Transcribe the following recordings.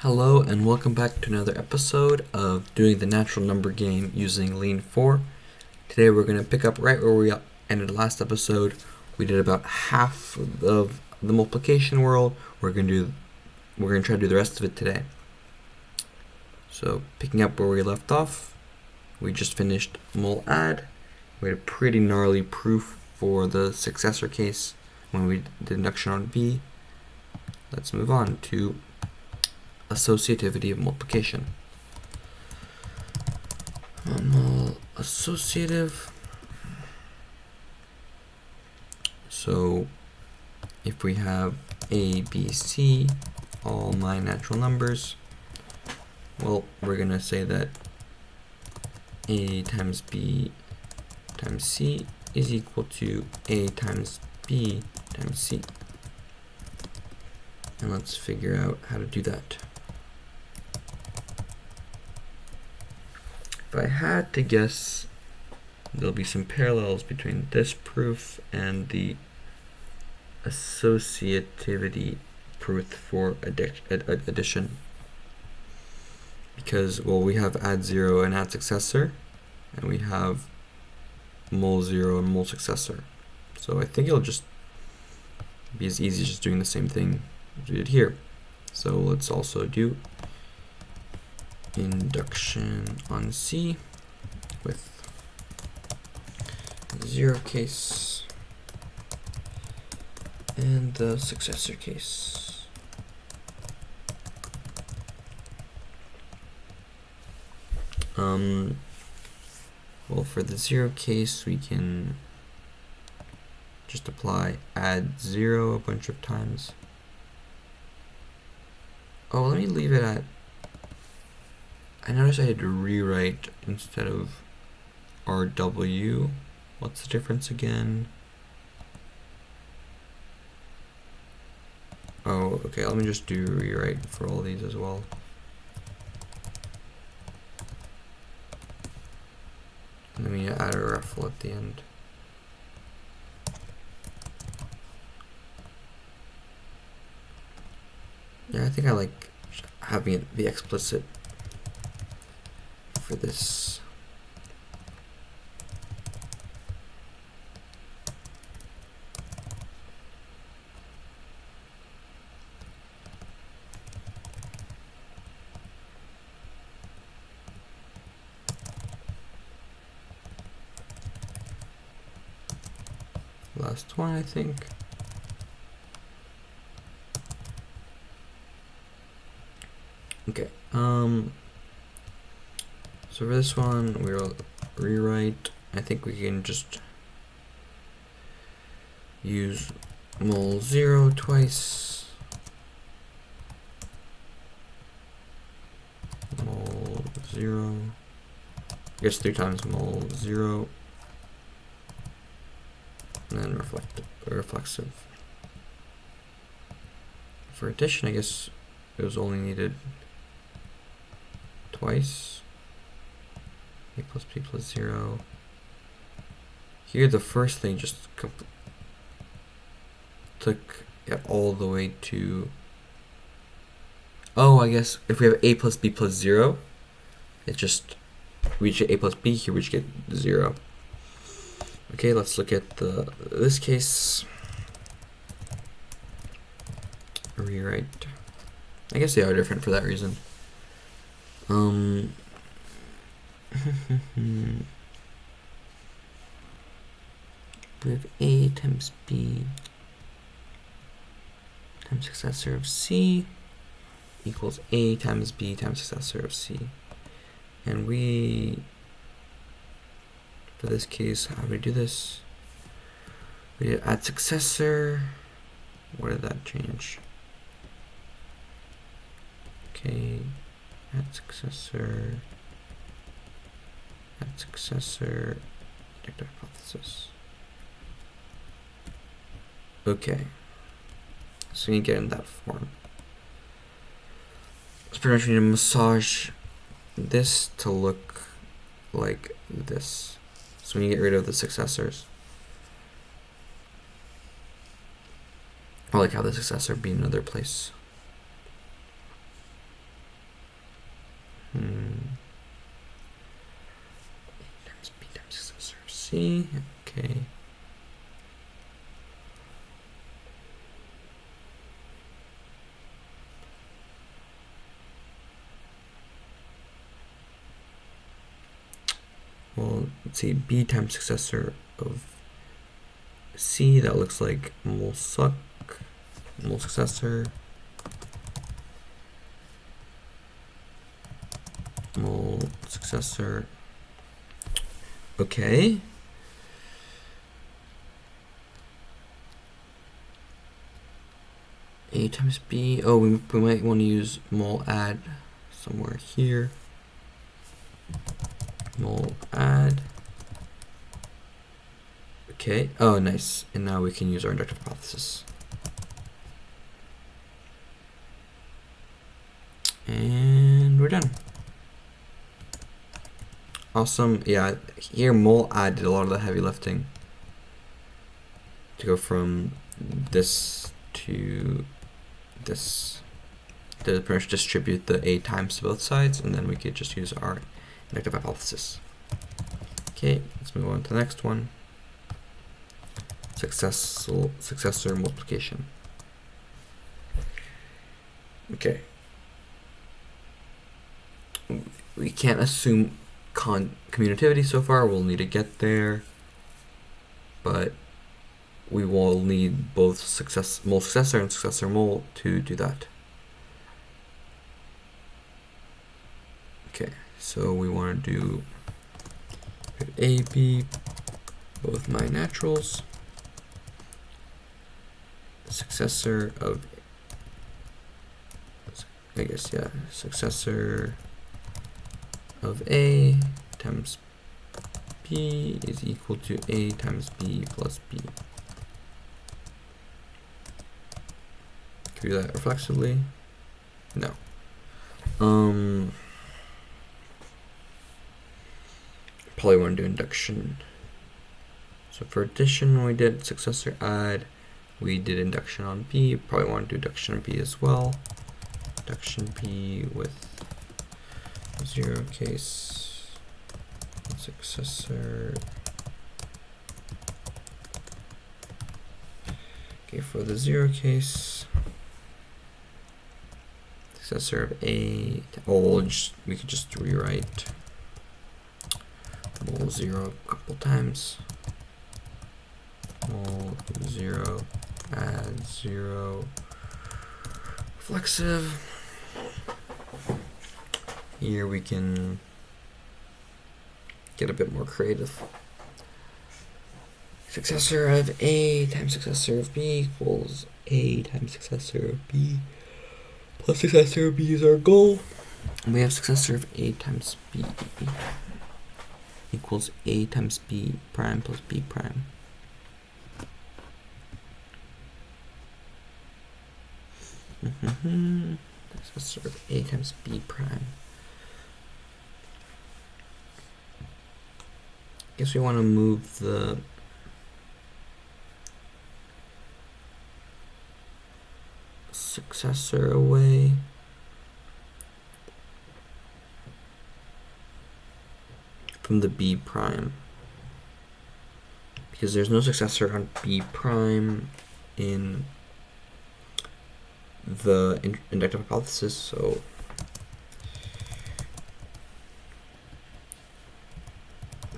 Hello and welcome back to another episode of doing the natural number game using Lean 4. Today we're going to pick up right where we ended last episode. We did about half of the multiplication world. We're going to try to do the rest of it today. So picking up where we left off, we just finished mul add. We had a pretty gnarly proof for the successor case when we did induction on B. Let's move on to associativity of multiplication. Associative. So if we have A, B, C, all my natural numbers, well, we're going to say that A times B times C is equal to A times B times C. And let's figure out how to do that. If I had to guess, there'll be some parallels between this proof and the associativity proof for addition. Because, well, we have add 0 and add successor, and we have mul 0 and mul successor. So I think it'll just be as easy as just doing the same thing as we did here. So let's also do induction on C with 0 case and the successor case. Well, for the 0 case, we can just apply add 0 a bunch of times. Oh, let me leave it at, I noticed I had to rewrite instead of RW. What's the difference again? Oh, okay, let me just do rewrite for all these as well. And then we add a ruffle at the end. Yeah, I think I like having it be explicit for this. Last one, I think. Okay, so for this one, we'll rewrite. I think we can just use mul 0 twice. Mul 0. I guess 3 times mul 0. And then reflexive. For addition, I guess it was only needed twice. A plus B plus 0. Here, the first thing just took it all the way to. Oh, I guess if we have A plus B plus 0, it just we get A plus B. Here we just get 0. Okay, let's look at this case. Rewrite. I guess they are different for that reason. We have A times B times successor of C equals A times B times successor of C. And we, for this case, how do we do this? We did add successor. What did that change? Okay, add successor, predict hypothesis. Okay, so we get in that form. So pretty much we need to massage this to look like this. So we need to get rid of the successors. Or like have the successor be in another place. C. Okay. Well, let's see, B times successor of C. That looks like mol suc, mol successor, mol successor. Okay. A times B. Oh, we might want to use mol add somewhere here. Mol add. Okay. Oh, nice. And now we can use our inductive hypothesis. And we're done. Awesome. Yeah, here mol add did a lot of the heavy lifting to go from this to this, to pretty much distribute the A times to both sides, and then we could just use our inductive hypothesis. Okay, let's move on to the next one. Successor multiplication. Okay. We can't assume commutativity so far. We'll need to get there, but we will need both mol successor and successor mol to do that. Okay, so we want to do A, B, both my naturals, successor of, I guess, yeah, successor of A times B is equal to A times B plus B. Can we do that reflexively? No. Probably want to do induction. So for addition, we did successor add. We did induction on B. Probably want to do induction on B as well. Induction B with 0 case successor. Okay, for the 0 case, successor of A. Oh, we could just rewrite mol 0 a couple times. Mol 0 add 0 reflexive. Here we can get a bit more creative. Successor of A times successor of B equals A times successor of B plus successor of B is our goal. And we have successor of A times B equals A times B prime plus B prime. Successor of A times B prime. Guess we want to move the successor away. From the B prime. Because there's no successor on B prime in the inductive hypothesis, so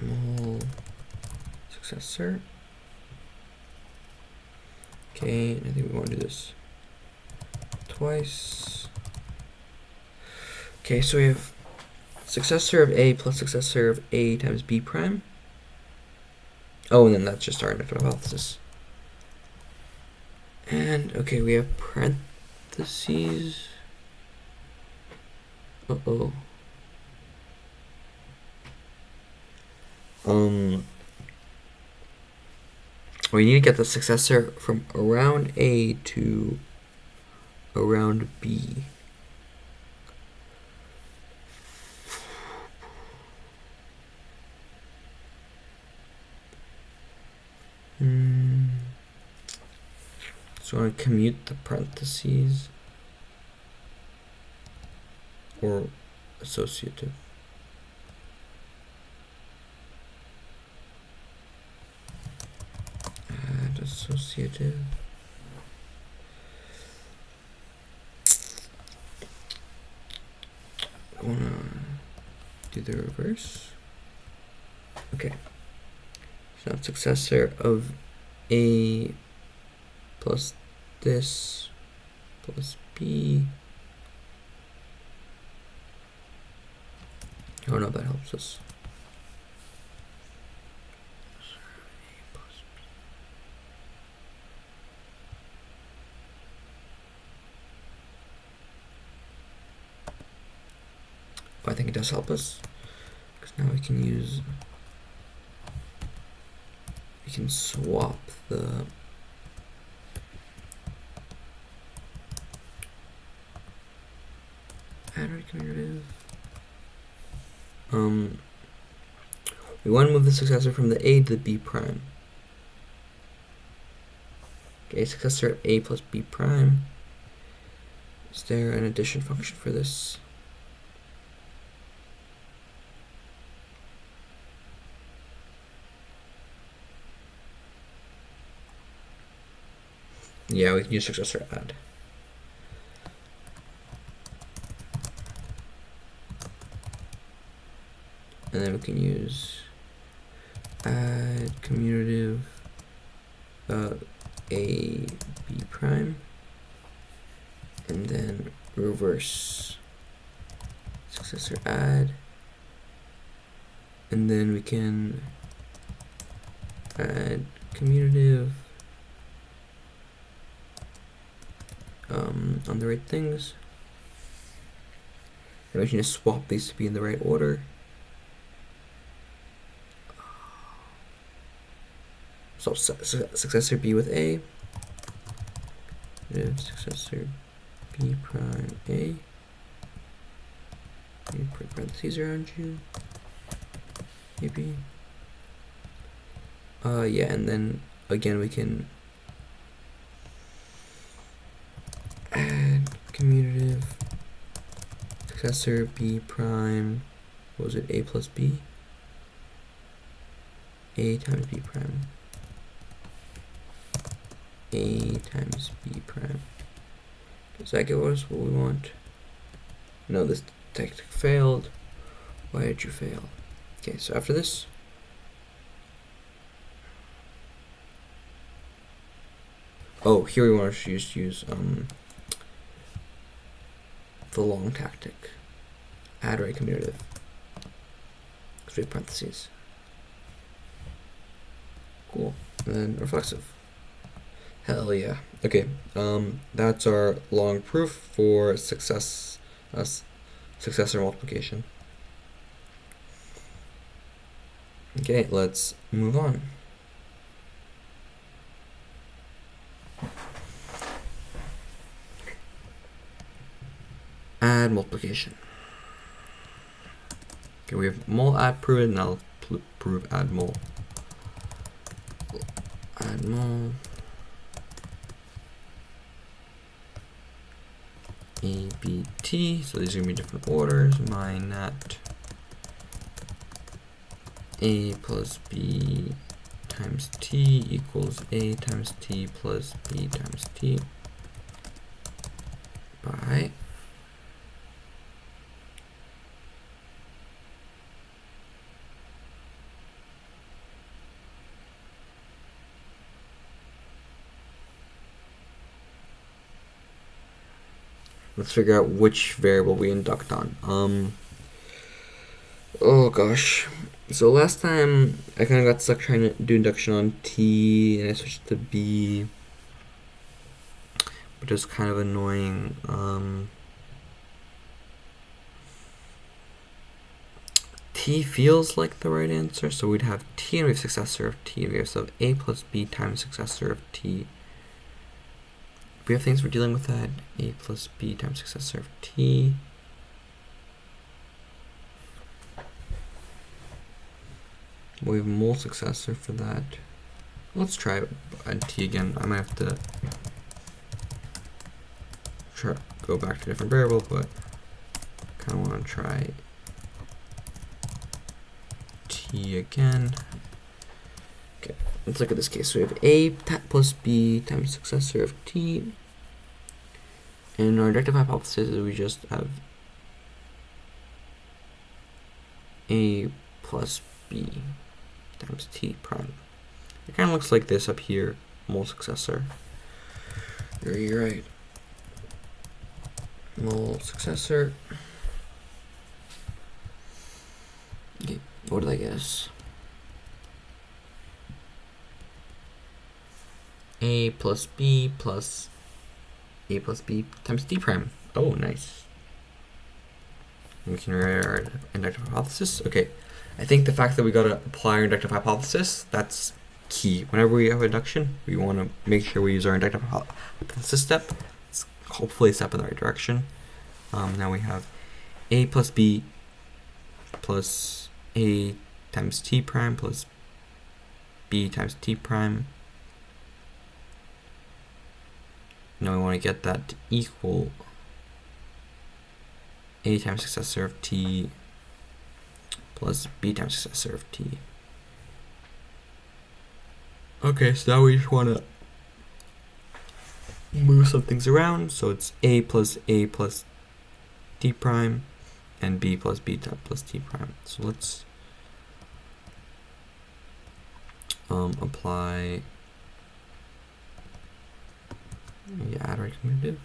mol successor. Okay, I think we want to do this twice. Okay, so we have successor of A plus successor of A times B prime. Oh, and then that's just our inductive hypothesis. And okay, we have parentheses. Uh-oh. We need to get the successor from around A to around B. So I want to commute the parentheses or associative. negative. I wanna do the reverse. Okay. So now successor of A plus this plus B. Oh no, that helps us. I think it does help us, because now we can swap the add commutative. We want to move the successor from the A to the B prime. Okay, successor of A plus B prime. Is there an addition function for this? Yeah, we can use successor add. And then we can use add commutative A B prime, and then reverse successor add, and then we can add commutative on the right things. And we can just swap these to be in the right order. So successor B with A, successor B prime A. You put parentheses around you, maybe. Yeah, and then again we can add commutative successor B prime. What was it? A plus B. A times B prime. A times B prime. Does that give us what we want? No, this tactic failed. Why did you fail? Okay, so after this, oh, here we want to use the long tactic. Add right commutative. Three parentheses. Cool. And then reflexive. Hell yeah. Okay, that's our long proof for successor multiplication. Okay, let's move on. Add multiplication. Okay, we have mul add proven, now prove add mul. Add mul. A, B, T, so these are going to be different orders. My nat A plus B times T equals A times T plus B times T by let's figure out which variable we induct on. Oh gosh. So last time I kind of got stuck trying to do induction on T, and I switched to B, but it was kind of annoying. T feels like the right answer, so we'd have T and we have successor of T, and we have A plus B times successor of T. We have things we're dealing with that. A plus B times successor of T. We have mul successor for that. Let's try add T again. I might have to go back to a different variable, but kind of want to try T again. Okay, let's look at this case. So we have A plus B times successor of T. And our inductive hypothesis is we just have A plus B times T prime. It kind of looks like this up here, mole successor. You're right. Mole successor. Okay, what did I guess? A plus B plus A plus B times T prime. Oh, nice. We can write our inductive hypothesis. Okay, I think the fact that we gotta apply our inductive hypothesis, that's key. Whenever we have induction, we want to make sure we use our inductive hypothesis step. It's hopefully a step in the right direction. Now we have A plus B plus A times T prime plus B times T prime. Now we want to get that to equal A times successor of T plus B times successor of T. Okay, so now we just want to move some things around. So it's A plus T prime and B plus plus T prime. So let's apply add our commutative.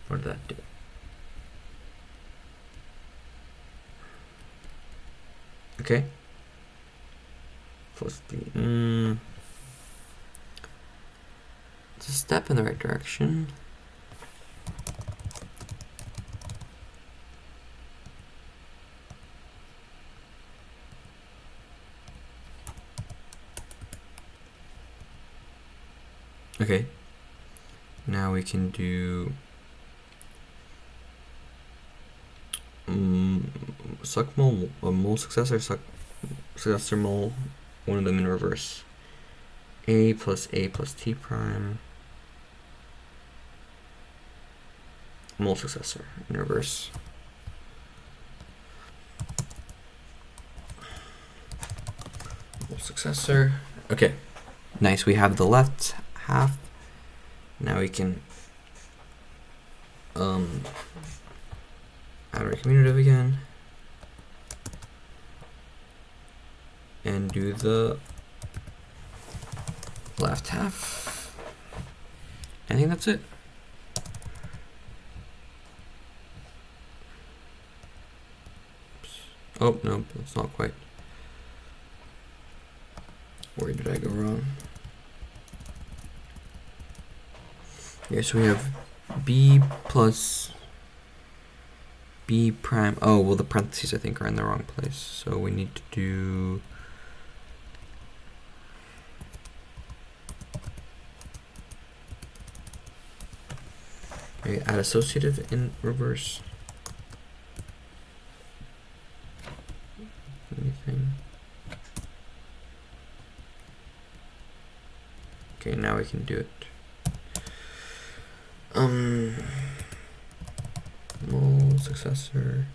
What did that do? Okay. Plus B. It's a step in the right direction. Okay. Now we can do suck mole, mole successor, successor mole, one of them in reverse. A plus T prime, mole successor in reverse. Mole successor. Okay, nice. We have the left half. Now we can add our commutative again and do the left half. I think that's it. Oops. Oh no, that's not quite. Where did I go wrong? Yes, we have B plus B prime. Oh, well, the parentheses I think are in the wrong place. So we need to do add associative in reverse. Anything. Okay, now we can do it. Mole successor.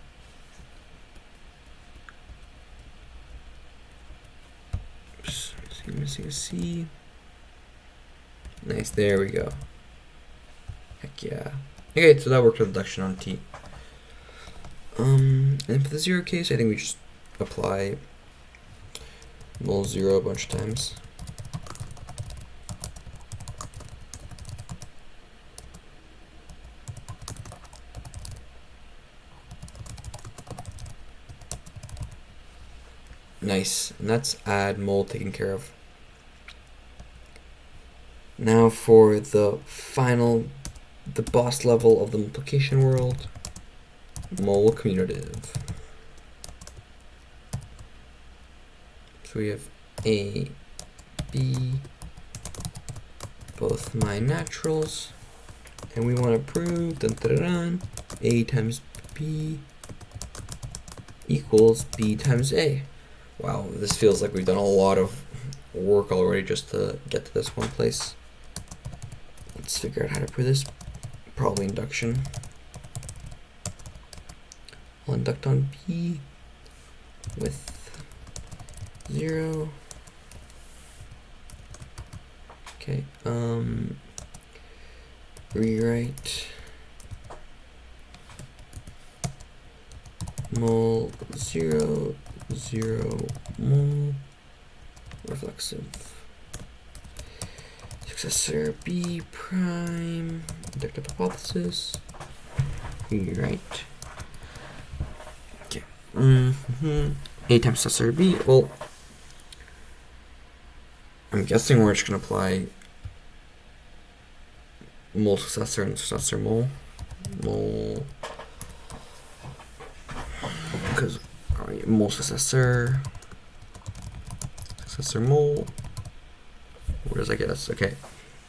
Oops, missing a C. Nice, there we go. Heck yeah. Okay, so that worked with reduction on T. And for the zero case, I think we just apply mole zero a bunch of times. Nice, and that's add mole taken care of. Now for the final, the boss level of the multiplication world, mole commutative. So we have A, B, both my naturals, and we want to prove A times B equals B times A. Wow, this feels like we've done a lot of work already just to get to this one place. Let's figure out how to prove this. Probably induction. I'll induct on B with 0. Okay, rewrite mole 0, 0 mole reflexive successor B prime inductive hypothesis rewrite. Okay. A times successor B. Well, I'm guessing we're just gonna apply mole successor and successor mole. Because mole successor mole. Where does I get us? Okay.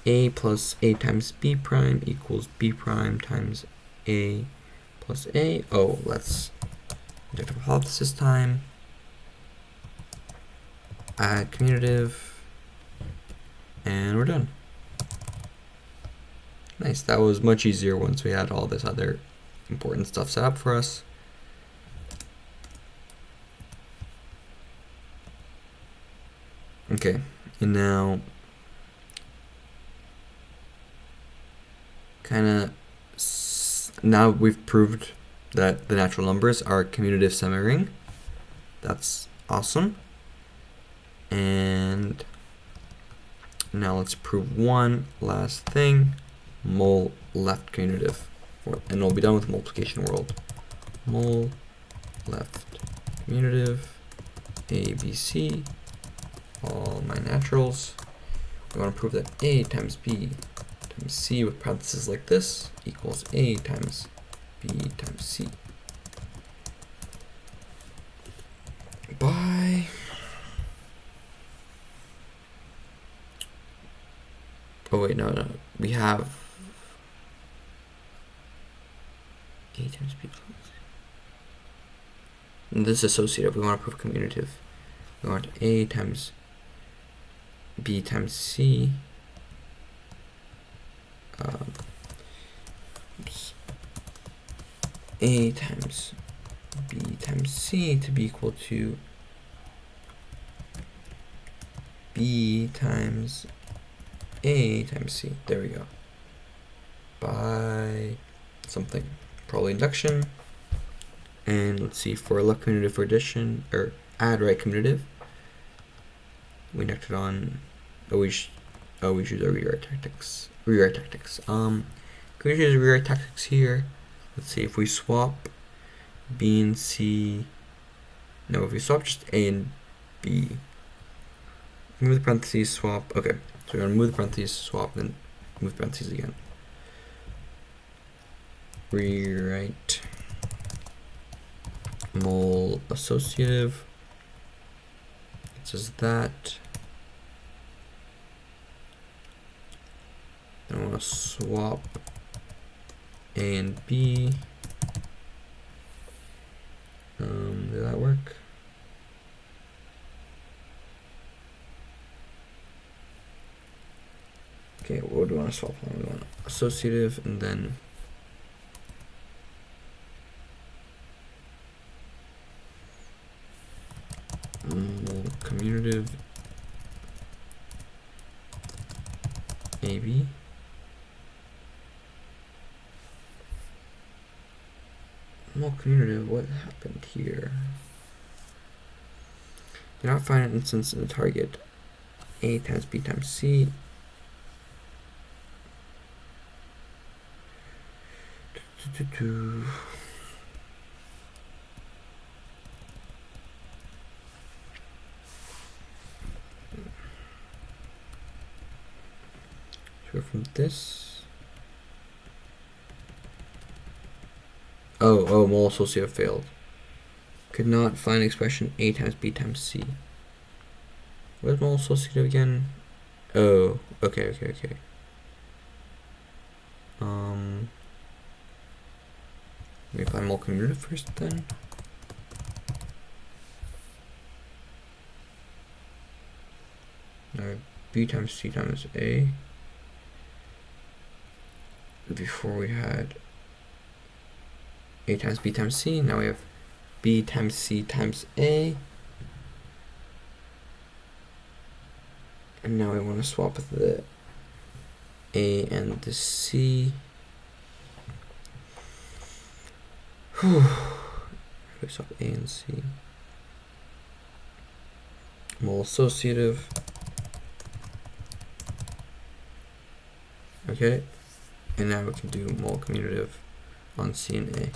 A plus A times B prime equals B prime times A plus A. Oh, let's inductive hypothesis time. Add commutative. And we're done. Nice. That was much easier once we had all this other important stuff set up for us. Okay, and now now we've proved that the natural numbers are a commutative semiring. That's awesome. And now let's prove one last thing. Mole left commutative. And we'll be done with the multiplication world. Mole left commutative, A, B, C, all my naturals. We want to prove that A times B times C with parentheses like this equals A times B times C. By oh wait, no. We have A times B. And this is associative. We want to prove commutative. We want A times B times C. A times B times C to be equal to B times A times C. There we go. By something. Probably induction. And let's see, for left commutative for addition, or add right commutative, we inducted on, we choose our rewrite tactics. Can we choose rewrite tactics here? Let's see, if we swap B and C, no, if we swap just A and B, move the parentheses, swap, okay, so we're gonna move the parentheses, swap, then move the parentheses again. Rewrite mole associative. It says that. Then I want to swap A and B. Did that work? Okay, what do we want to swap on? We want associative and then commutative AB. More commutative, what happened here? Do not find an instance in the target. A times B times C. Go from this. Oh, mole associative failed. Could not find expression A times B times C. What is mole associative again? Oh, okay. Let me find mole commutative first then. Now B times C times A. Before we had A times B times C. Now we have B times C times A. And now we want to swap the A and the C. We swap A and C. Mole associative. Okay. And now we can do mole commutative on C and A.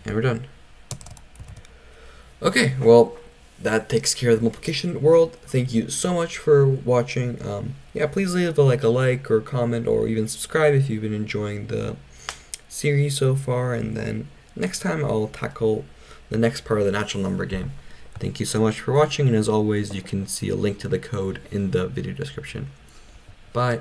And we're done. Okay, well, that takes care of the multiplication world. Thank you so much for watching. Yeah, please leave a like or comment or even subscribe if you've been enjoying the series so far. And then next time I'll tackle the next part of the natural number game. Thank you so much for watching, and as always, you can see a link to the code in the video description. Bye.